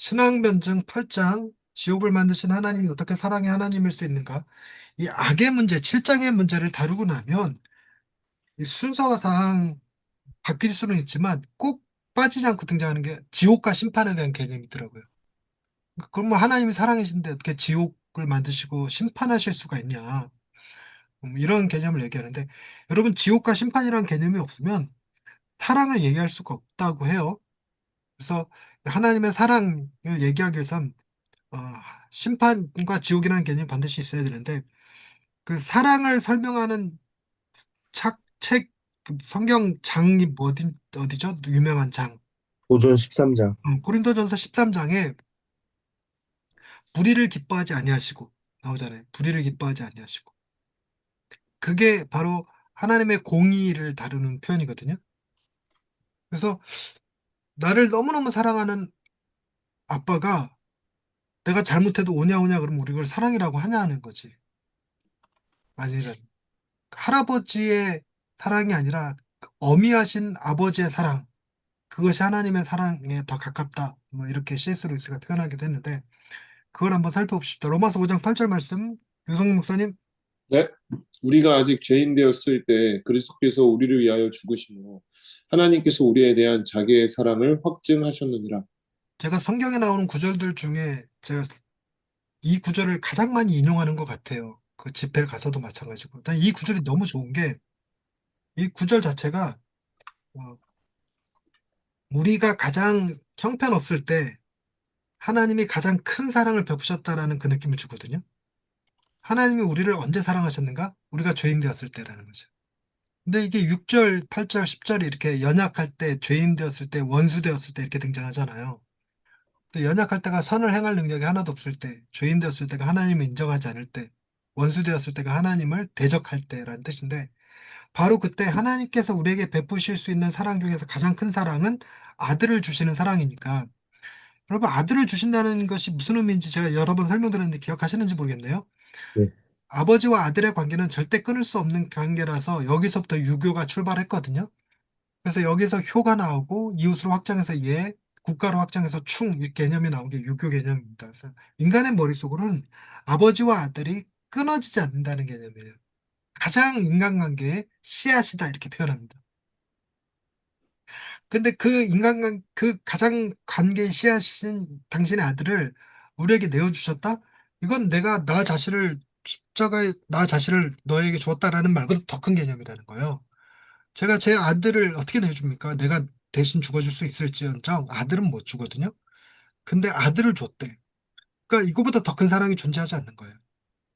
신앙변증 8장, 지옥을 만드신 하나님이 어떻게 사랑의 하나님일 수 있는가? 이 악의 문제, 7장의 문제를 다루고 나면 이 순서상 바뀔 수는 있지만 꼭 빠지지 않고 등장하는 게 지옥과 심판에 대한 개념이 있더라고요. 그럼 뭐 하나님이 사랑이신데 어떻게 지옥을 만드시고 심판하실 수가 있냐? 이런 개념을 얘기하는데, 여러분, 지옥과 심판이라는 개념이 없으면 사랑을 얘기할 수가 없다고 해요. 그래서 하나님의 사랑을 얘기하기 위해선 어, 심판과 지옥이라는 개념이 반드시 있어야 되는데, 그 사랑을 설명하는 책, 그 성경 장이 뭐 어디죠? 유명한 장. 도전 13장. 고린도전서 13장에 불의를 기뻐하지 아니하시고 나오잖아요. 불의를 기뻐하지 아니하시고. 그게 바로 하나님의 공의를 다루는 표현이거든요. 그래서 나를 너무너무 사랑하는 아빠가 내가 잘못해도 오냐 오냐 그러면 우리 걸 사랑이라고 하냐는 거지. 아니라 할아버지의 사랑이 아니라 그 어미하신 아버지의 사랑, 그것이 하나님의 사랑에 더 가깝다. 뭐 이렇게 C.S. 루이스가 표현하기도 했는데, 그걸 한번 살펴봅시다. 로마서 5장 8절 말씀, 유성민 목사님. 네, 우리가 아직 죄인 되었을 때 그리스도께서 우리를 위하여 죽으시므로 하나님께서 우리에 대한 자기의 사랑을 확증하셨느니라. 제가 성경에 나오는 구절들 중에 제가 이 구절을 가장 많이 인용하는 것 같아요. 그 집회를 가서도 마찬가지고. 일단 이 구절이 너무 좋은 게, 이 구절 자체가 어, 우리가 가장 형편없을 때 하나님이 가장 큰 사랑을 베푸셨다라는 그 느낌을 주거든요. 하나님이 우리를 언제 사랑하셨는가? 우리가 죄인 되었을 때라는 거죠. 근데 이게 6절, 8절, 10절이 이렇게 연약할 때, 죄인 되었을 때, 원수 되었을 때 이렇게 등장하잖아요. 또 연약할 때가 선을 행할 능력이 하나도 없을 때, 죄인 되었을 때가 하나님을 인정하지 않을 때, 원수 되었을 때가 하나님을 대적할 때라는 뜻인데, 바로 그때 하나님께서 우리에게 베푸실 수 있는 사랑 중에서 가장 큰 사랑은 아들을 주시는 사랑이니까, 여러분, 아들을 주신다는 것이 무슨 의미인지 제가 여러 번 설명드렸는데 기억하시는지 모르겠네요. 네. 아버지와 아들의 관계는 절대 끊을 수 없는 관계라서 여기서부터 유교가 출발했거든요. 그래서 여기서 효가 나오고 이웃으로 확장해서 예, 국가로 확장해서 충, 이 개념이 나온 게 유교 개념입니다. 그래서 인간의 머릿속으로는 아버지와 아들이 끊어지지 않는다는 개념이에요. 가장 인간관계의 씨앗이다 이렇게 표현합니다. 근데 그 가장 관계의 씨앗인 당신의 아들을 우리에게 내어주셨다? 이건 내가 나 자신을 십자가에 나 자신을 너에게 주었다라는 말보다 더 큰 개념이라는 거예요. 제가 제 아들을 어떻게 내줍니까? 내가 대신 죽어줄 수 있을지언정 아들은 못 주거든요. 근데 아들을 줬대. 그러니까 이거보다 더 큰 사랑이 존재하지 않는 거예요.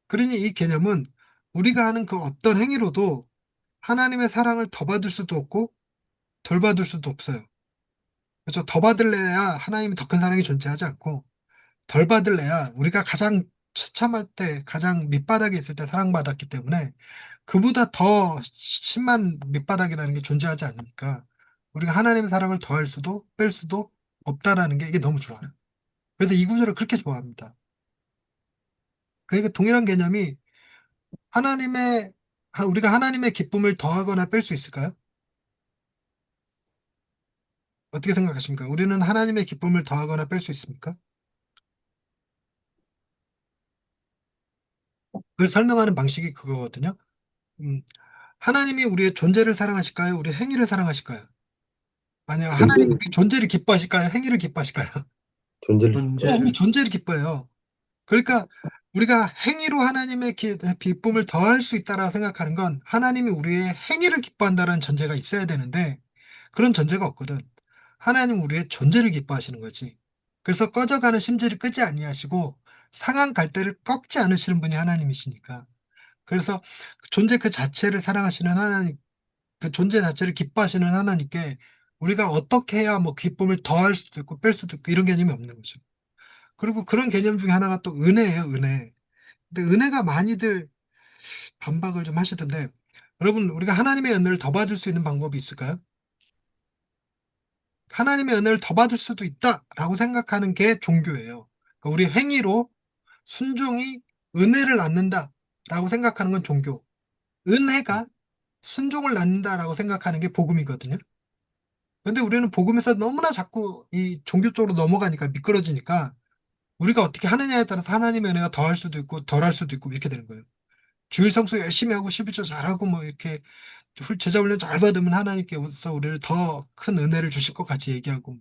그러니 이 개념은 우리가 하는 그 어떤 행위로도 하나님의 사랑을 더 받을 수도 없고 덜 받을 수도 없어요. 그렇죠? 더 받을래야 하나님이 더 큰 사랑이 존재하지 않고 덜 받을래야 우리가 가장 처참할 때 가장 밑바닥에 있을 때 사랑받았기 때문에 그보다 더 심한 밑바닥이라는 게 존재하지 않으니까 우리가 하나님의 사랑을 더할 수도 뺄 수도 없다라는 게 이게 너무 좋아요. 그래서 이 구절을 그렇게 좋아합니다. 그러니까 동일한 개념이 우리가 하나님의 기쁨을 더하거나 뺄 수 있을까요? 어떻게 생각하십니까? 우리는 하나님의 기쁨을 더하거나 뺄 수 있습니까? 그걸 설명하는 방식이 그거거든요. 음, 하나님이 우리의 존재를 사랑하실까요? 우리 행위를 사랑하실까요? 만약 하나님 존재를, 우리 존재를 기뻐하실까요? 행위를 기뻐하실까요? 존재를 우리 기뻐하시고. 존재를. 존재를 기뻐해요. 그러니까 우리가 행위로 하나님의 기쁨을 더할 수 있다라고 생각하는 건 하나님이 우리의 행위를 기뻐한다는 전제가 있어야 되는데 그런 전제가 없거든. 하나님 우리의 존재를 기뻐하시는 거지. 그래서 꺼져가는 심지를 끄지 아니하시고 상한 갈대를 꺾지 않으시는 분이 하나님이시니까. 그래서 존재 그 자체를 사랑하시는 하나님, 그 존재 자체를 기뻐하시는 하나님께 우리가 어떻게 해야 뭐 기쁨을 더할 수도 있고 뺄 수도 있고 이런 개념이 없는 거죠. 그리고 그런 개념 중에 하나가 또 은혜예요, 은혜. 근데 은혜가 많이들 반박을 좀 하시던데, 여러분, 우리가 하나님의 은혜를 더 받을 수 있는 방법이 있을까요? 하나님의 은혜를 더 받을 수도 있다라고 생각하는 게 종교예요. 그러니까 우리 행위로 순종이 은혜를 낳는다라고 생각하는 건 종교. 은혜가 순종을 낳는다라고 생각하는 게 복음이거든요. 근데 우리는 복음에서 너무나 자꾸 이 종교 쪽으로 넘어가니까 미끄러지니까 우리가 어떻게 하느냐에 따라서 하나님의 은혜가 더할 수도 있고 덜할 수도 있고 이렇게 되는 거예요. 주일 성수 열심히 하고 11조 잘하고 뭐 이렇게 제자 훈련 잘 받으면 하나님께서 우리를 더 큰 은혜를 주실 것 같이 얘기하고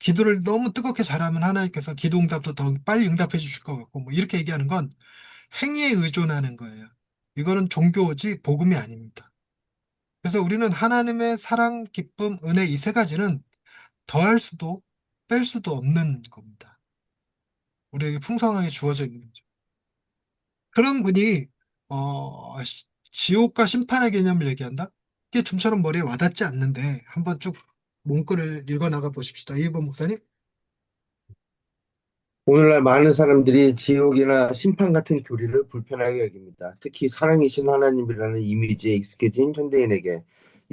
기도를 너무 뜨겁게 잘하면 하나님께서 기도 응답도 더 빨리 응답해 주실 것 같고 뭐 이렇게 얘기하는 건 행위에 의존하는 거예요. 이거는 종교지 복음이 아닙니다. 그래서 우리는 하나님의 사랑, 기쁨, 은혜 이 세 가지는 더할 수도 뺄 수도 없는 겁니다. 우리에게 풍성하게 주어져 있는 거죠. 그런 분이 지옥과 심판의 개념을 얘기한다? 이게 좀처럼 머리에 와닿지 않는데 한번 쭉 문구를 읽어 나가 보십시다. 이번 목사님. 오늘날 많은 사람들이 지옥이나 심판 같은 교리를 불편하게 여깁니다. 특히 사랑이신 하나님이라는 이미지에 익숙해진 현대인에게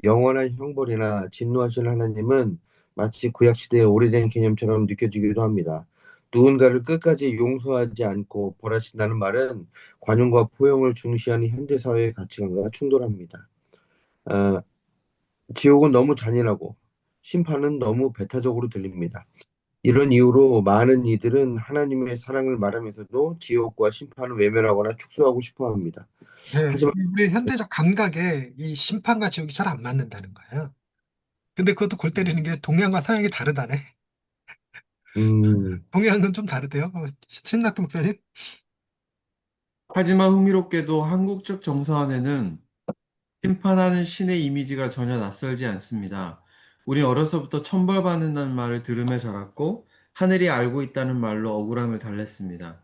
영원한 형벌이나 진노하신 하나님은 마치 구약시대의 오래된 개념처럼 느껴지기도 합니다. 누군가를 끝까지 용서하지 않고 벌하신다는 말은 관용과 포용을 중시하는 현대사회의 가치관과 충돌합니다. 어, 지옥은 너무 잔인하고 심판은 너무 배타적으로 들립니다. 이런 이유로 많은 이들은 하나님의 사랑을 말하면서도 지옥과 심판을 외면하거나 축소하고 싶어 합니다. 네, 하지만, 우리 현대적 감각에 이 심판과 지옥이 잘 안 맞는다는 거예요. 근데 그것도 골 때리는 게 동양과 서양이 다르다네. 음, 동양은 좀 다르대요. 신학교 목사님. 하지만 흥미롭게도 한국적 정서 안에는 심판하는 신의 이미지가 전혀 낯설지 않습니다. 우리 어려서부터 천벌받는다는 말을 들으며 자랐고 하늘이 알고 있다는 말로 억울함을 달랬습니다.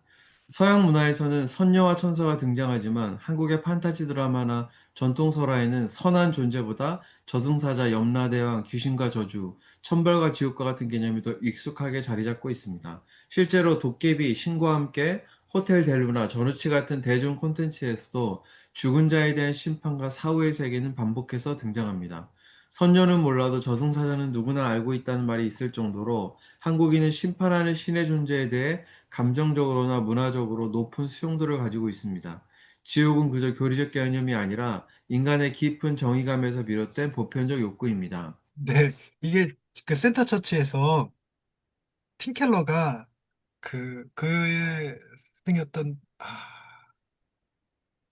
서양 문화에서는 선녀와 천사가 등장하지만 한국의 판타지 드라마나 전통 설화에는 선한 존재보다 저승사자, 염라대왕, 귀신과 저주, 천벌과 지옥과 같은 개념이 더 익숙하게 자리 잡고 있습니다. 실제로 도깨비, 신과 함께 호텔 델루나 전우치 같은 대중 콘텐츠에서도 죽은 자에 대한 심판과 사후의 세계는 반복해서 등장합니다. 선녀는 몰라도 저승사자는 누구나 알고 있다는 말이 있을 정도로 한국인은 심판하는 신의 존재에 대해 감정적으로나 문화적으로 높은 수용도를 가지고 있습니다. 지옥은 그저 교리적 개념이 아니라 인간의 깊은 정의감에서 비롯된 보편적 욕구입니다. 네, 이게 그 센터 처치에서 팀켈러가 그의 생겼던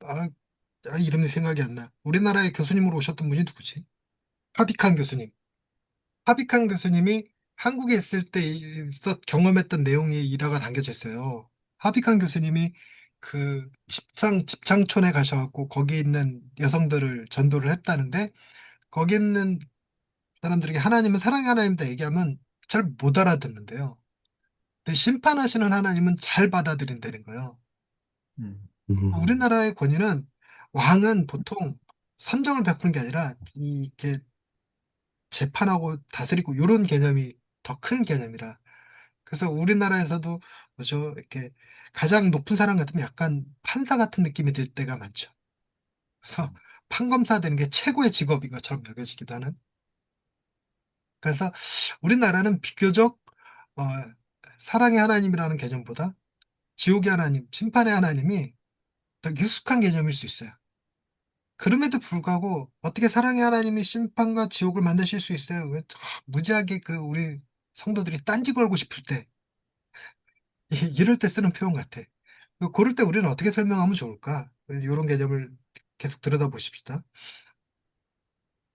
아, 이름이 생각이 안 나. 우리나라의 교수님으로 오셨던 분이 누구지? 하비칸 교수님. 하비칸 교수님이 한국에 있을 때 경험했던 내용이 일화가 담겨져 있어요. 하비칸 교수님이 그 집창촌에 가셔갖고 거기 있는 여성들을 전도를 했다는데 거기 있는 사람들에게 하나님은 사랑의 하나님이다 얘기하면 잘 못 알아듣는데요. 근데 심판하시는 하나님은 잘 받아들인다는 거예요. 음. 음, 우리나라의 권위는 왕은 보통 선정을 베푸는 게 아니라 이렇게 재판하고 다스리고 이런 개념이 더 큰 개념이라. 그래서 우리나라에서도 뭐죠? 이렇게 가장 높은 사람 같으면 약간 판사 같은 느낌이 들 때가 많죠. 그래서 판검사 되는 게 최고의 직업인 것처럼 여겨지기도 하는. 그래서 우리나라는 비교적 어, 사랑의 하나님이라는 개념보다 지옥의 하나님, 심판의 하나님이 더 익숙한 개념일 수 있어요. 그럼에도 불구하고 어떻게 사랑의 하나님이 심판과 지옥을 만드실 수 있어요? 왜 무지하게 그 우리 성도들이 딴지 걸고 싶을 때 이럴 때 쓰는 표현 같아. 그럴 때 우리는 어떻게 설명하면 좋을까? 이런 개념을 계속 들여다보십시다.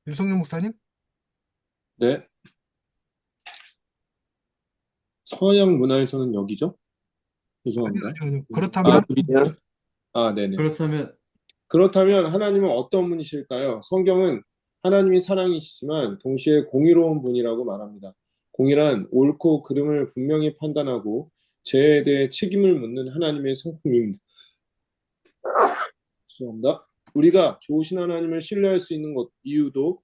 유성룡 목사님? 네. 서양 문화에서는 여기죠? 아니요, 죄송합니다. 아니요, 아니요. 아, 그렇다면 그냥 네네. 그렇다면 그렇다면 하나님은 어떤 분이실까요? 성경은 하나님이 사랑이시지만 동시에 공의로운 분이라고 말합니다. 공의란 옳고 그름을 분명히 판단하고 죄에 대해 책임을 묻는 하나님의 성품입니다. 죄송합니다. 우리가 좋으신 하나님을 신뢰할 수 있는 것, 이유도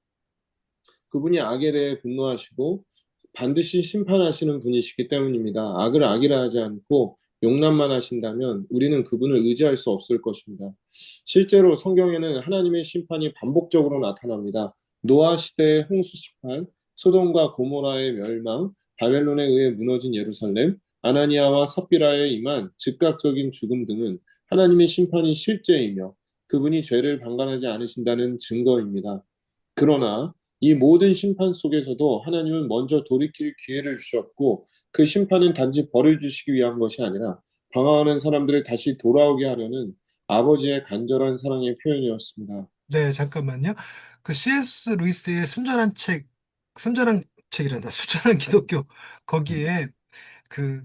그분이 악에 대해 분노하시고 반드시 심판하시는 분이시기 때문입니다. 악을 악이라 하지 않고 용납만 하신다면 우리는 그분을 의지할 수 없을 것입니다. 실제로 성경에는 하나님의 심판이 반복적으로 나타납니다. 노아 시대의 홍수 심판, 소돔과 고모라의 멸망, 바벨론에 의해 무너진 예루살렘, 아나니아와 삽비라에 임한 즉각적인 죽음 등은 하나님의 심판이 실제이며 그분이 죄를 방관하지 않으신다는 증거입니다. 그러나 이 모든 심판 속에서도 하나님은 먼저 돌이킬 기회를 주셨고 그 심판은 단지 벌을 주시기 위한 것이 아니라 방황하는 사람들을 다시 돌아오게 하려는 아버지의 간절한 사랑의 표현이었습니다. 네, 잠깐만요. 그 C.S. 루이스의 순전한 책이란다. 순전한 기독교. 거기에 그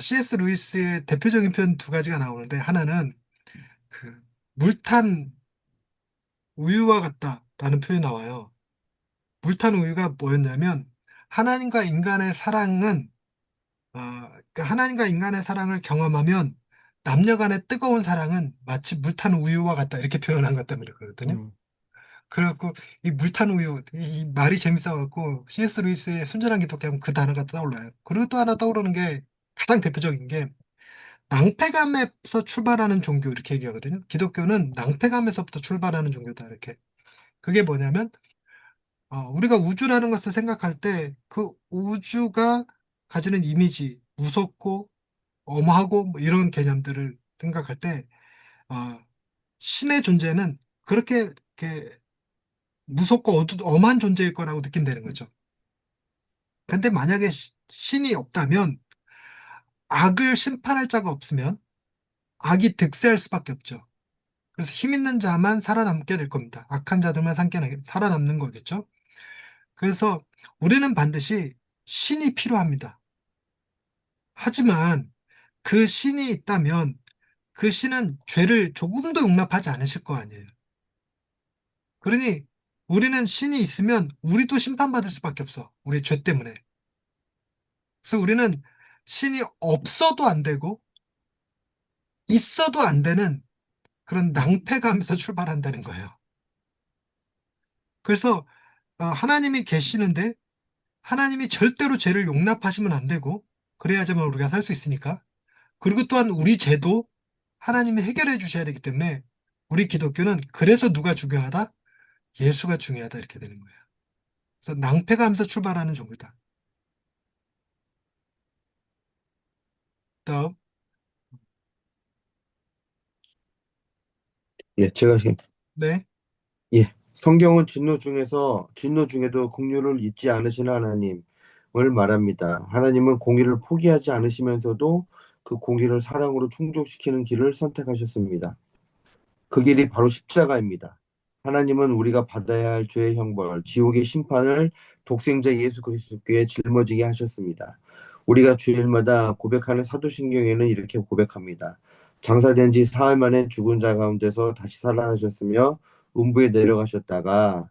C.S. 루이스의 대표적인 표현 두 가지가 나오는데 하나는 그 물탄 우유와 같다라는 표현이 나와요. 물탄 우유가 뭐였냐면 하나님과 인간의 사랑은 그러니까 하나님과 인간의 사랑을 경험하면 남녀 간의 뜨거운 사랑은 마치 물탄 우유와 같다 이렇게 표현한 것 때문에 그러거든요. 음, 그래갖고 이 물탄 우유 이 말이 재밌어갖고 C.S. 루이스의 순전한 기독교 하면 그 단어가 떠올라요. 그리고 또 하나 떠오르는 게 가장 대표적인 게 낭패감에서 출발하는 종교 이렇게 얘기하거든요. 기독교는 낭패감에서부터 출발하는 종교다 이렇게. 그게 뭐냐면 우리가 우주라는 것을 생각할 때 그 우주가 가지는 이미지, 무섭고 엄하고 뭐 이런 개념들을 생각할 때 어, 신의 존재는 그렇게 이렇게 무섭고 엄한 존재일 거라고 느낀다는 거죠. 근데 만약에 신이 없다면 악을 심판할 자가 없으면 악이 득세할 수밖에 없죠. 그래서 힘 있는 자만 살아남게 될 겁니다. 악한 자들만 살아남는 거겠죠. 그래서 우리는 반드시 신이 필요합니다. 하지만 그 신이 있다면 그 신은 죄를 조금도 용납하지 않으실 거 아니에요. 그러니 우리는 신이 있으면 우리도 심판받을 수밖에 없어. 우리의 죄 때문에. 그래서 우리는 신이 없어도 안 되고 있어도 안 되는 그런 낭패감에서 출발한다는 거예요. 그래서 하나님이 계시는데 하나님이 절대로 죄를 용납하시면 안 되고 그래야지만 우리가 살 수 있으니까. 그리고 또한 우리 죄도 하나님이 해결해 주셔야 되기 때문에 우리 기독교는 그래서 누가 중요하다? 예수가 중요하다 이렇게 되는 거예요. 그래서 낭패감에서 출발하는 종교다. 다음, 예, 제가 네, 예, 성경은 진노 중에도 긍휼을 잊지 않으시는 하나님을 말합니다. 하나님은 공의를 포기하지 않으시면서도 그 공의를 사랑으로 충족시키는 길을 선택하셨습니다. 그 길이 바로 십자가입니다. 하나님은 우리가 받아야 할 죄의 형벌, 지옥의 심판을 독생자 예수 그리스도께 짊어지게 하셨습니다. 우리가 주일마다 고백하는 사도신경에는 이렇게 고백합니다. 장사된 지 사흘 만에 죽은 자 가운데서 다시 살아나셨으며 음부에 내려가셨다가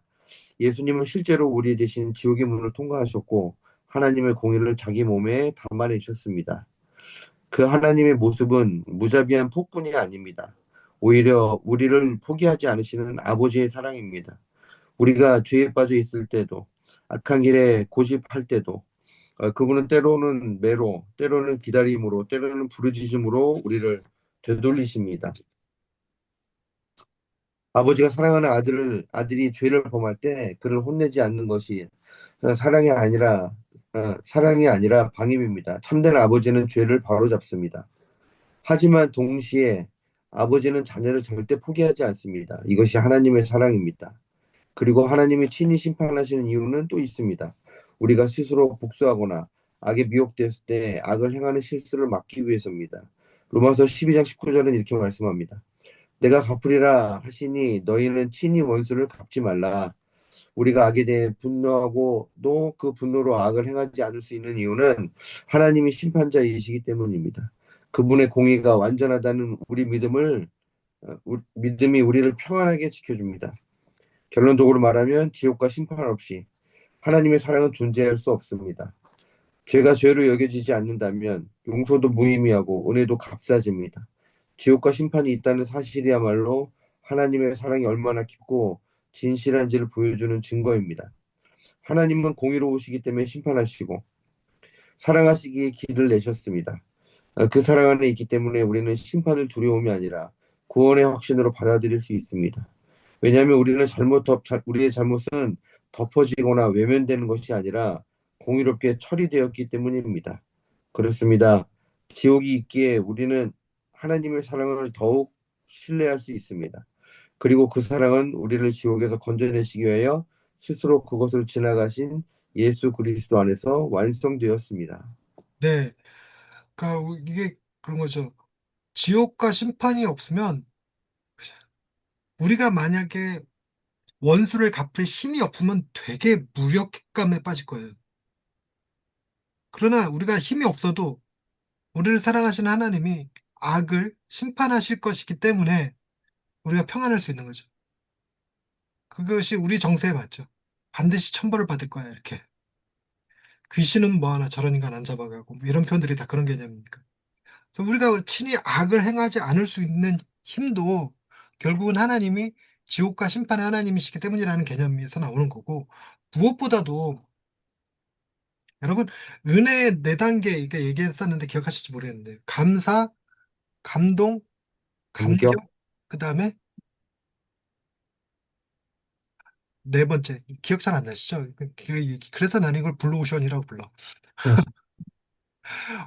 예수님은 실제로 우리 대신 지옥의 문을 통과하셨고 하나님의 공의를 자기 몸에 담아내셨습니다. 그 하나님의 모습은 무자비한 폭군이 아닙니다. 오히려 우리를 포기하지 않으시는 아버지의 사랑입니다. 우리가 죄에 빠져 있을 때도, 악한 길에 고집할 때도, 그분은 때로는 매로, 때로는 기다림으로, 때로는 부르짖음으로 우리를 되돌리십니다. 아버지가 사랑하는 아들이 죄를 범할 때 그를 혼내지 않는 것이 사랑이 아니라 방임입니다. 참된 아버지는 죄를 바로잡습니다. 하지만 동시에 아버지는 자녀를 절대 포기하지 않습니다. 이것이 하나님의 사랑입니다. 그리고 하나님이 친히 심판하시는 이유는 또 있습니다. 우리가 스스로 복수하거나 악에 미혹됐을 때 악을 행하는 실수를 막기 위해서입니다. 로마서 12장 19절은 이렇게 말씀합니다. 내가 갚으리라 하시니 너희는 친히 원수를 갚지 말라. 우리가 악에 대해 분노하고도 그 분노로 악을 행하지 않을 수 있는 이유는 하나님이 심판자이시기 때문입니다. 그분의 공의가 완전하다는 믿음이 우리를 평안하게 지켜줍니다. 결론적으로 말하면 지옥과 심판 없이 하나님의 사랑은 존재할 수 없습니다. 죄가 죄로 여겨지지 않는다면 용서도 무의미하고 은혜도 값싸집니다. 지옥과 심판이 있다는 사실이야말로 하나님의 사랑이 얼마나 깊고 진실한지를 보여주는 증거입니다. 하나님은 공의로우시기 때문에 심판하시고 사랑하시기에 길을 내셨습니다. 그 사랑 안에 있기 때문에 우리는 심판을 두려움이 아니라 구원의 확신으로 받아들일 수 있습니다. 왜냐하면 우리의 잘못은 덮어지거나 외면되는 것이 아니라 공의롭게 처리되었기 때문입니다. 그렇습니다. 지옥이 있기에 우리는 하나님의 사랑을 더욱 신뢰할 수 있습니다. 그리고 그 사랑은 우리를 지옥에서 건져내시기 위하여 스스로 그것을 지나가신 예수 그리스도 안에서 완성되었습니다. 네. 그러니까 이게 그런 거죠. 지옥과 심판이 없으면 우리가 만약에 원수를 갚을 힘이 없으면 되게 무력감에 빠질 거예요. 그러나 우리가 힘이 없어도 우리를 사랑하시는 하나님이 악을 심판하실 것이기 때문에 우리가 평안할 수 있는 거죠. 그것이 우리 정세에 맞죠. 반드시 천벌을 받을 거야, 이렇게. 귀신은 뭐 하나 저런 인간 안 잡아가고 뭐 이런 표현들이 다 그런 개념이니까. 그래서 우리가 친히 악을 행하지 않을 수 있는 힘도 결국은 하나님이 지옥과 심판의 하나님이시기 때문이라는 개념에서 나오는 거고, 무엇보다도 여러분 은혜의 네 단계 이게 얘기했었는데 기억하실지 모르겠는데, 감사, 감동, 감격, 감격, 그 다음에 네 번째 기억 잘 안 나시죠? 그래서 나는 이걸 블루오션이라고 불러.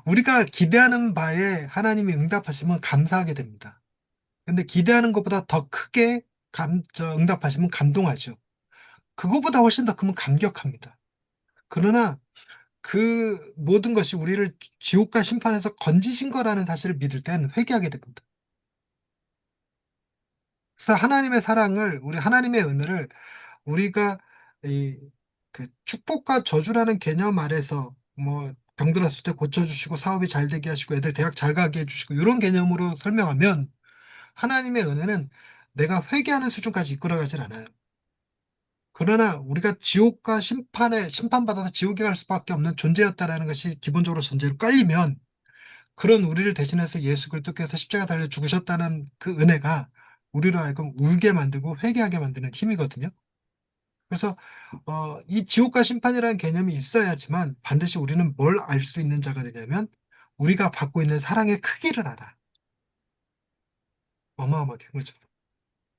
우리가 기대하는 바에 하나님이 응답하시면 감사하게 됩니다. 근데 기대하는 것보다 더 크게 응답하시면 감동하죠. 그거보다 훨씬 더 크면 감격합니다. 그러나 그 모든 것이 우리를 지옥과 심판에서 건지신 거라는 사실을 믿을 땐 회개하게 됩니다. 그래서 하나님의 사랑을, 우리 하나님의 은혜를 우리가 이 그 축복과 저주라는 개념 아래서 뭐 병들었을 때 고쳐주시고 사업이 잘 되게 하시고 애들 대학 잘 가게 해주시고 이런 개념으로 설명하면 하나님의 은혜는 내가 회개하는 수준까지 이끌어가질 않아요. 그러나 우리가 지옥과 심판받아서 지옥에 갈 수밖에 없는 존재였다라는 것이 기본적으로 전제로 깔리면 그런 우리를 대신해서 예수 그리스도께서 십자가 달려 죽으셨다는 그 은혜가 우리로 하여금 울게 만들고 회개하게 만드는 힘이거든요. 그래서 이 지옥과 심판이라는 개념이 있어야지만 반드시 우리는 뭘 알 수 있는 자가 되냐면 우리가 받고 있는 사랑의 크기를 알아. 어마어마하게 그렇죠.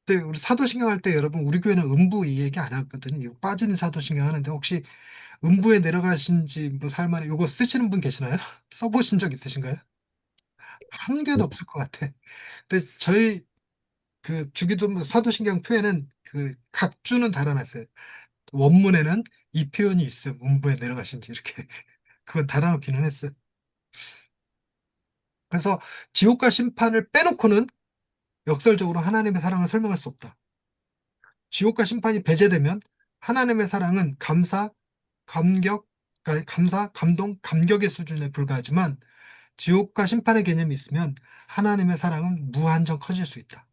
근데 우리 사도신경 할 때 여러분 우리 교회는 음부 이 얘기 안 하거든요. 이거 빠지는 사도신경 하는데 혹시 음부에 내려가신지 뭐 살만해 이거 쓰시는 분 계시나요? 써보신 적 있으신가요? 한 개도 없을 것 같아. 근데 저희 그 주기도문 사도신경 표에는 그 각 주는 달아놨어요. 원문에는 이 표현이 있음. 음부에 내려가신지 이렇게 그건 달아놓기는 했어요. 그래서 지옥과 심판을 빼놓고는 역설적으로 하나님의 사랑을 설명할 수 없다. 지옥과 심판이 배제되면 하나님의 사랑은 감사, 감격, 감사, 감동, 감격의 수준에 불과하지만 지옥과 심판의 개념이 있으면 하나님의 사랑은 무한정 커질 수 있다.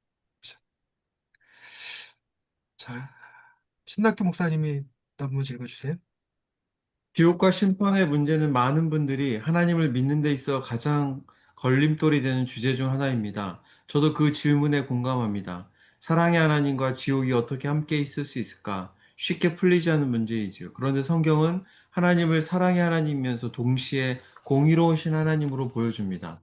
자, 신학교 목사님이 한번 읽어주세요. 지옥과 심판의 문제는 많은 분들이 하나님을 믿는 데 있어 가장 걸림돌이 되는 주제 중 하나입니다. 저도 그 질문에 공감합니다. 사랑의 하나님과 지옥이 어떻게 함께 있을 수 있을까? 쉽게 풀리지 않는 문제이지요. 그런데 성경은 하나님을 사랑의 하나님이면서 동시에 공의로우신 하나님으로 보여줍니다.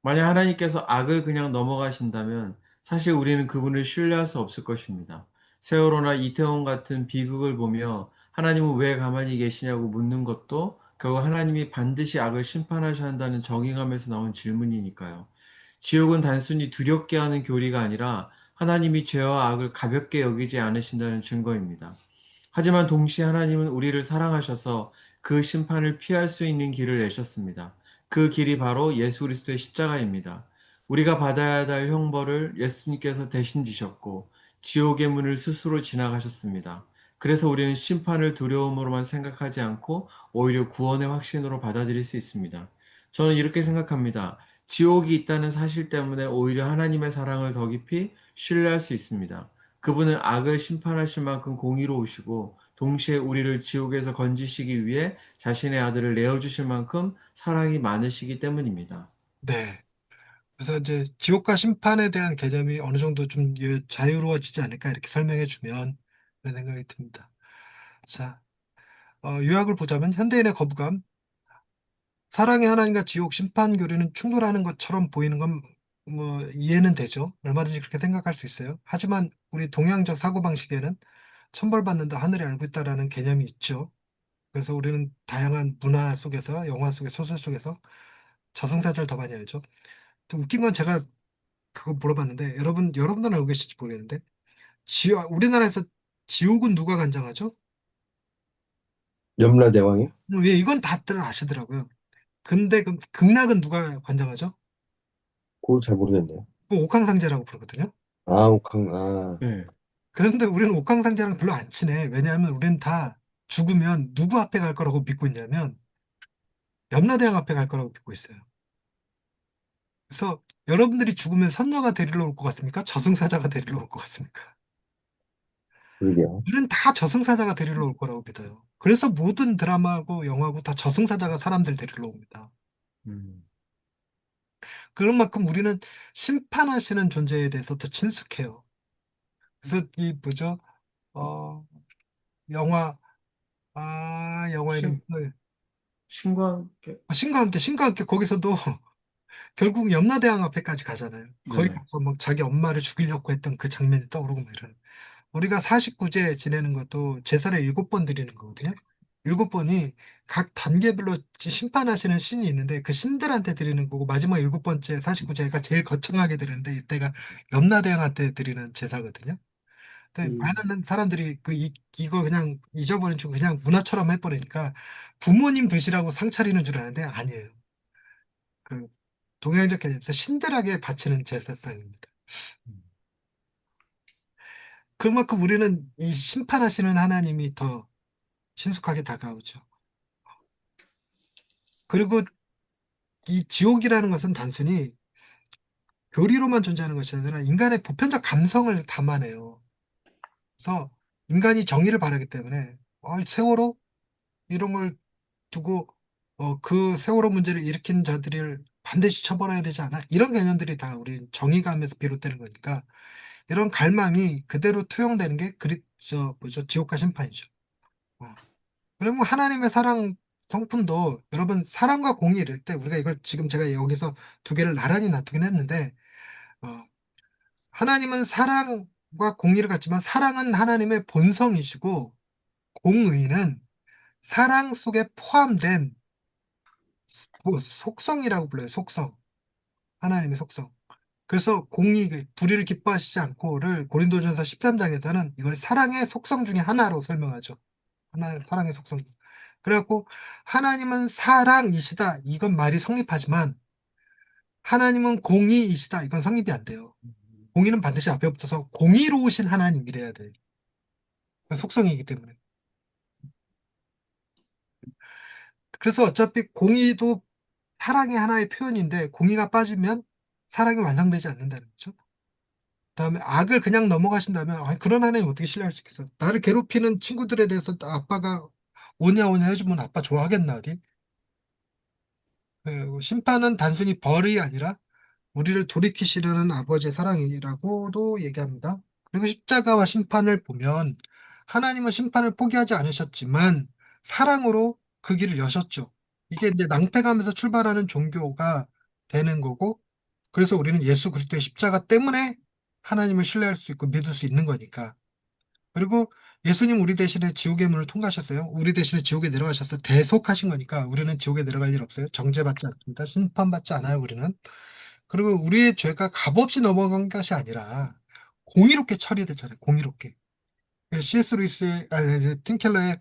만약 하나님께서 악을 그냥 넘어가신다면 사실 우리는 그분을 신뢰할 수 없을 것입니다. 세월호나 이태원 같은 비극을 보며 하나님은 왜 가만히 계시냐고 묻는 것도 결국 하나님이 반드시 악을 심판하셔야 한다는 정의감에서 나온 질문이니까요. 지옥은 단순히 두렵게 하는 교리가 아니라 하나님이 죄와 악을 가볍게 여기지 않으신다는 증거입니다. 하지만 동시에 하나님은 우리를 사랑하셔서 그 심판을 피할 수 있는 길을 내셨습니다. 그 길이 바로 예수 그리스도의 십자가입니다. 우리가 받아야 할 형벌을 예수님께서 대신 지셨고 지옥의 문을 스스로 지나가셨습니다. 그래서 우리는 심판을 두려움으로만 생각하지 않고 오히려 구원의 확신으로 받아들일 수 있습니다. 저는 이렇게 생각합니다. 지옥이 있다는 사실 때문에 오히려 하나님의 사랑을 더 깊이 신뢰할 수 있습니다. 그분은 악을 심판하실 만큼 공의로우시고 동시에 우리를 지옥에서 건지시기 위해 자신의 아들을 내어주실 만큼 사랑이 많으시기 때문입니다. 네. 그래서 이제 지옥과 심판에 대한 개념이 어느 정도 좀 자유로워지지 않을까 이렇게 설명해 주면 그런 생각이 듭니다. 자, 요약을 보자면 현대인의 거부감, 사랑의 하나님과 지옥 심판 교리는 충돌하는 것처럼 보이는 건 뭐 이해는 되죠. 얼마든지 그렇게 생각할 수 있어요. 하지만 우리 동양적 사고방식에는 천벌받는다, 하늘이 알고 있다라는 개념이 있죠. 그래서 우리는 다양한 문화 속에서, 영화 속에, 소설 속에서 저승사자를 더 많이 알죠. 또 웃긴 건 제가 그거 물어봤는데 여러분들은 알고 계실지 모르겠는데 우리나라에서 지옥은 누가 관장하죠? 염라대왕이요? 왜 이건 다들 아시더라고요. 근데 그 극락은 누가 관장하죠? 그거 잘 모르겠네요. 그 옥황상제라고 부르거든요. 아, 옥황, 아, 네. 그런데 우리는 옥황상제랑 별로 안 친해. 왜냐하면 우리는 다 죽으면 누구 앞에 갈 거라고 믿고 있냐면 염라대왕 앞에 갈 거라고 믿고 있어요. 그래서 여러분들이 죽으면 선녀가 데리러 올 것 같습니까? 저승사자가 데리러 올 것 같습니까? 그러게요. 우리는 다 저승사자가 데리러 올 거라고 믿어요. 그래서 모든 드라마하고 영화고 다 저승사자가 사람들 데리러 옵니다. 음. 그런 만큼 우리는 심판하시는 존재에 대해서 더 친숙해요. 그래서 이 뭐죠? 어, 영화, 영화 이름, 신, 신과 함께, 신과 함께 거기서도 결국 염라대왕 앞에까지 가잖아요. 거기 네. 가서 막 자기 엄마를 죽이려고 했던 그 장면이 떠오르고 막 이러는. 우리가 49제 지내는 것도 제사를 7번 드리는 거거든요. 7번이 각 단계별로 심판하시는 신이 있는데 그 신들한테 드리는 거고 마지막 7번째 49제가 제일 거창하게 드리는데 이때가 염라대왕한테 드리는 제사거든요. 근데 음, 많은 사람들이 이거 그냥 잊어버린 줄 그냥 문화처럼 해버리니까 부모님 드시라고 상 차리는 줄 아는데 아니에요. 그 동양적 개념에서 신들에게 바치는 제사상입니다. 그만큼 우리는 이 심판하시는 하나님이 더 친숙하게 다가오죠. 그리고 이 지옥이라는 것은 단순히 교리로만 존재하는 것이 아니라 인간의 보편적 감성을 담아내요. 그래서 인간이 정의를 바라기 때문에 세월호 이런 걸 두고 그 세월호 문제를 일으킨 자들을 반드시 처벌해야 되지 않아? 이런 개념들이 다 우리 정의감에서 비롯되는 거니까 이런 갈망이 그대로 투영되는 게 뭐죠? 지옥과 심판이죠. 어. 그러면 하나님의 사랑 성품도 여러분 사랑과 공의 이럴 때 우리가 이걸 지금 제가 여기서 두 개를 나란히 놔두긴 했는데 어, 하나님은 사랑과 공의를 갖지만 사랑은 하나님의 본성이시고 공의는 사랑 속에 포함된 뭐 속성이라고 불러요. 속성. 하나님의 속성. 그래서 공의, 불의를 기뻐하시지 않고를 고린도전서 13장에서는 이걸 사랑의 속성 중에 하나로 설명하죠. 하나의 사랑의 속성. 그래갖고 하나님은 사랑이시다. 이건 말이 성립하지만 하나님은 공의이시다. 이건 성립이 안 돼요. 공의는 반드시 앞에 붙어서 공의로우신 하나님이래야 돼. 그 속성이기 때문에. 그래서 어차피 공의도 사랑의 하나의 표현인데 공의가 빠지면 사랑이 완성되지 않는다는 거죠. 그다음에 악을 그냥 넘어가신다면 그런 하나님 어떻게 신뢰할 수 있겠어? 나를 괴롭히는 친구들에 대해서 아빠가 오냐 오냐 해주면 아빠 좋아하겠나 어디? 그리고 심판은 단순히 벌이 아니라 우리를 돌이키시려는 아버지의 사랑이라고도 얘기합니다. 그리고 십자가와 심판을 보면 하나님은 심판을 포기하지 않으셨지만 사랑으로 그 길을 여셨죠. 이게 이제 낭패감에서 출발하는 종교가 되는 거고 그래서 우리는 예수 그리스도의 십자가 때문에 하나님을 신뢰할 수 있고 믿을 수 있는 거니까. 그리고 예수님 우리 대신에 지옥의 문을 통과하셨어요. 우리 대신에 지옥에 내려가셨어요. 대속하신 거니까 우리는 지옥에 내려갈 일 없어요. 정죄받지 않습니다. 심판받지 않아요, 우리는. 그리고 우리의 죄가 값없이 넘어간 것이 아니라 공의롭게 처리됐잖아요. 공의롭게. C.S. 루이스의 틴켈러의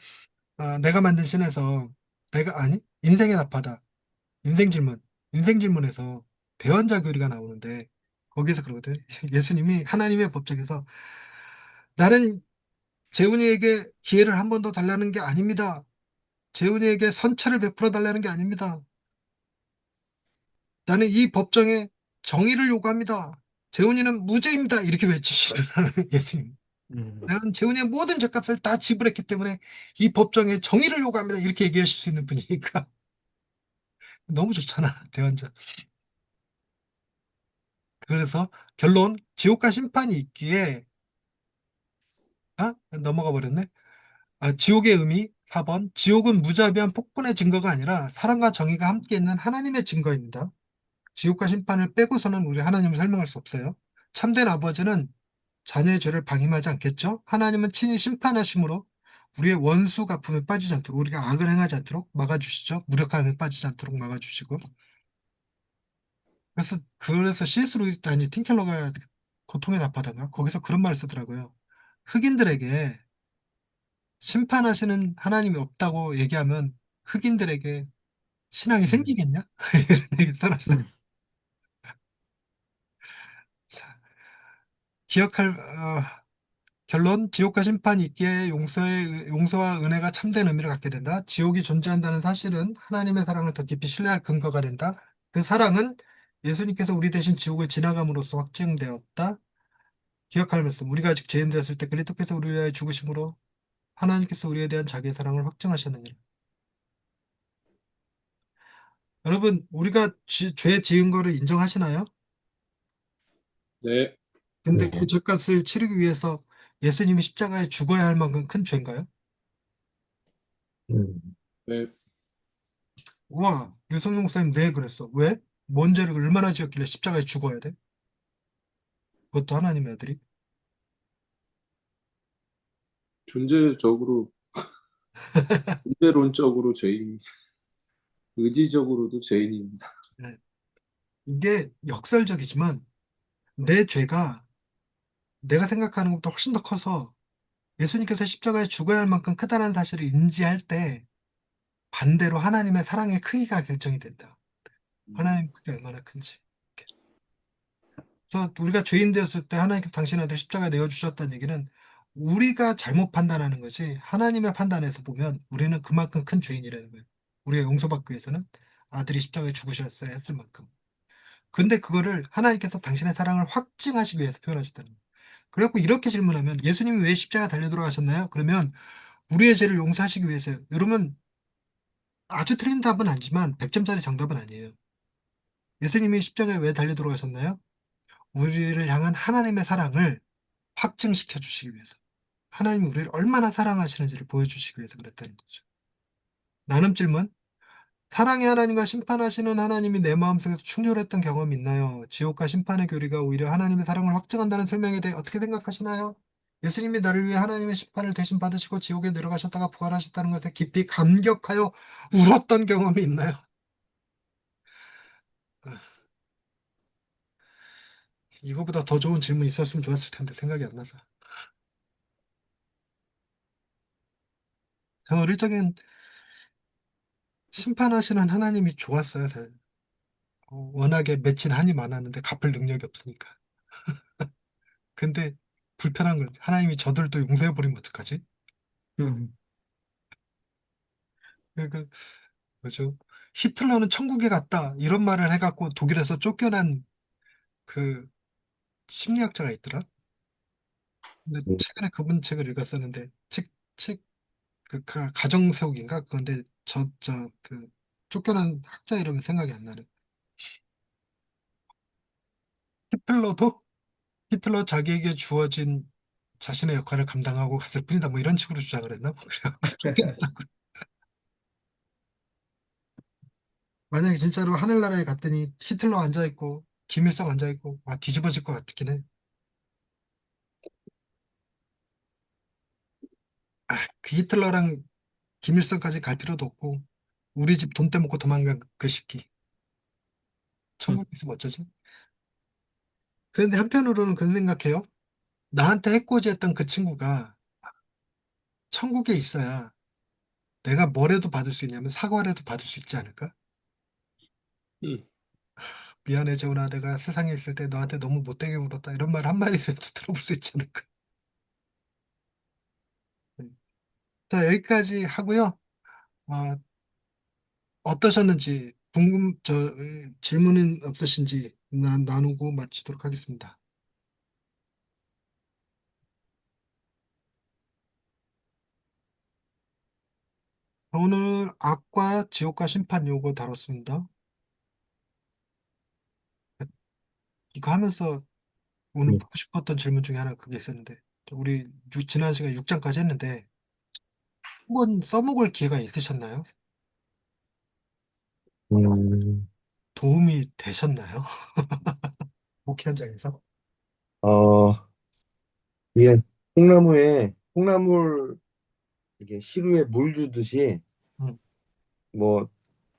내가 만든 신에서 내가 아니 인생의 나파다. 인생 질문. 인생 질문에서 대언자 교리가 나오는데 거기서 그러거든. 예수님이 하나님의 법정에서 나는 재훈이에게 기회를 한 번 더 달라는 게 아닙니다. 재훈이에게 선처를 베풀어 달라는 게 아닙니다. 나는 이 법정에 정의를 요구합니다. 재훈이는 무죄입니다. 이렇게 외치시는 예수님. 음. 나는 재훈이의 모든 죄값을 다 지불했기 때문에 이 법정에 정의를 요구합니다. 이렇게 얘기하실 수 있는 분이니까 너무 좋잖아, 대원자. 그래서 결론, 지옥과 심판이 있기에 넘어가 버렸네. 지옥의 의미 4번, 지옥은 무자비한 폭군의 증거가 아니라 사랑과 정의가 함께 있는 하나님의 증거입니다. 지옥과 심판을 빼고서는 우리 하나님을 설명할 수 없어요. 참된 아버지는 자녀의 죄를 방임하지 않겠죠? 하나님은 친히 심판하심으로 우리의 원수 갚음에 빠지지 않도록 우리가 악을 행하지 않도록 막아주시죠. 무력함에 빠지지 않도록 막아주시고. 그래서 C.S. 루이스 아니 틴켈러가 고통의 답하다가 거기서 그런 말을 쓰더라고요. 흑인들에게 심판하시는 하나님이 없다고 얘기하면 흑인들에게 신앙이 음, 생기겠냐? 이런 얘기 써놨어요. 음, 자, 기억할 결론, 지옥과 심판이 있기에 용서와 은혜가 참된 의미를 갖게 된다. 지옥이 존재한다는 사실은 하나님의 사랑을 더 깊이 신뢰할 근거가 된다. 그 사랑은 예수님께서 우리 대신 지옥을 지나감으로써 확증되었다. 기억할 말씀, 우리가 아직 죄인 되었을 때 그리스도께서 우리를 위하여 죽으심으로 하나님께서 우리에 대한 자기의 사랑을 확증하셨느니라. 여러분, 우리가 죄 지은 거를 인정하시나요? 네, 근데 그 네. 죄값을 치르기 위해서 예수님이 십자가에 죽어야 할 만큼 큰 죄인가요? 음. 네. 우와, 유성용 목사님 네 그랬어. 왜? 뭔 죄를 얼마나 지었길래 십자가에 죽어야 돼? 그것도 하나님의 아들이? 존재적으로, 존재론적으로 죄인, 의지적으로도 죄인입니다. 네. 이게 역설적이지만 내 죄가 내가 생각하는 것보다 훨씬 더 커서 예수님께서 십자가에 죽어야 할 만큼 크다는 사실을 인지할 때 반대로 하나님의 사랑의 크기가 결정이 된다. 하나님 크기가 얼마나 큰지. 그래서 우리가 죄인 되었을 때 하나님께서 당신 아들 십자가에 내어주셨다는 얘기는 우리가 잘못 판단하는 것이 하나님의 판단에서 보면 우리는 그만큼 큰 죄인이라는 거예요. 우리가 용서받기 위해서는 아들이 십자가에 죽으셨어야 했을 만큼. 근데 그거를 하나님께서 당신의 사랑을 확증하시기 위해서 표현하셨다는 거예요. 그래갖고 이렇게 질문하면 예수님이 왜 십자가 달려 돌아가셨나요? 그러면 우리의 죄를 용서하시기 위해서요. 여러분 아주 틀린 답은 아니지만 100점짜리 정답은 아니에요. 예수님이 십자가에 왜 달려 돌아가셨나요? 우리를 향한 하나님의 사랑을 확증시켜 주시기 위해서. 하나님이 우리를 얼마나 사랑하시는지를 보여주시기 위해서 그랬다는 거죠. 나눔 질문. 사랑의 하나님과 심판하시는 하나님이 내 마음속에서 충돌했던 경험이 있나요? 지옥과 심판의 교리가 오히려 하나님의 사랑을 확증한다는 설명에 대해 어떻게 생각하시나요? 예수님이 나를 위해 하나님의 심판을 대신 받으시고 지옥에 내려가셨다가 부활하셨다는 것에 깊이 감격하여 울었던 경험이 있나요? 아, 이거보다 더 좋은 질문 있었으면 좋았을 텐데 생각이 안 나서. 저 어릴 적엔 심판하시는 하나님이 좋았어요. 사실. 워낙에 맺힌 한이 많았는데 갚을 능력이 없으니까. 근데 불편한 건 하나님이 저들도 용서해버리면 어떡하지? 음, 그 뭐죠? 히틀러는 천국에 갔다 이런 말을 해갖고 독일에서 쫓겨난 그 심리학자가 있더라. 근데 음. 최근에 그분 책을 읽었었는데 그 가정 세우기인가? 그런데 그 쫓겨난 학자 이름이 생각이 안 나네. 히틀러도 히틀러 자기에게 주어진 자신의 역할을 감당하고 갔을 뿐이다. 뭐 이런 식으로 주장을 했나? 그래갖고 쫓겨났다고. 만약에 진짜로 하늘나라에 갔더니 히틀러 앉아있고 김일성 앉아있고 와 뒤집어질 것 같긴 해. 그 히틀러랑 김일성까지 갈 필요도 없고 우리 집 돈 떼먹고 도망간 그 새끼 음. 천국에 있으면 어쩌지? 그런데 한편으로는 그런 생각해요. 나한테 해코지했던 그 친구가 천국에 있어야 내가 뭐라도 받을 수 있냐면 사과라도 받을 수 있지 않을까? 음, 미안해 재훈아 내가 세상에 있을 때 너한테 너무 못되게 굴었다 이런 말 한마디라도 들어볼 수 있지 않을까? 자 여기까지 하고요. 어, 어떠셨는지 질문은 없으신지 나누고 마치도록 하겠습니다. 오늘 악과 지옥과 심판 요거 다뤘습니다. 이거 하면서 오늘 음. 묻고 싶었던 질문 중에 하나 그게 있었는데 우리 지난 시간 6장까지 했는데 한번 써먹을 기회가 있으셨나요? 음. 도움이 되셨나요? 목회 현장에서? 어, 이게 콩나물 이게 시루에 물 주듯이 음, 뭐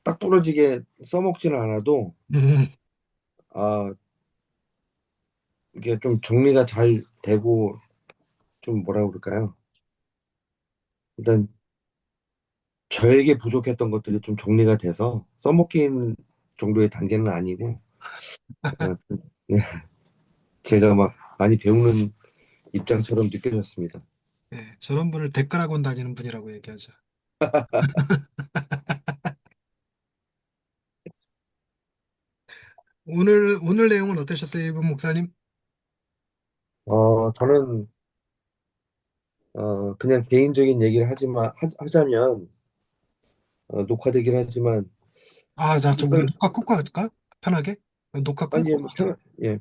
딱 부러지게 써먹지는 않아도 음, 아 이게 좀 정리가 잘 되고 좀 뭐라 그럴까요? 일단 저에게 부족했던 것들이 좀 정리가 돼서 써먹긴 정도의 단계는 아니고 어, 네, 제가 막 많이 배우는 입장처럼 느껴졌습니다. 예, 저런 분을 댓글학원 다니는 분이라고 얘기하죠. 오늘 내용은 어떠셨어요, 이분 목사님? 저는 그냥 개인적인 얘기를 하자면 녹화되긴 하지만 아, 나 좀 우리 이걸 녹화 끊고 할까? 편하게? 녹화 끊고 아니 뭐 하자. 예, 네.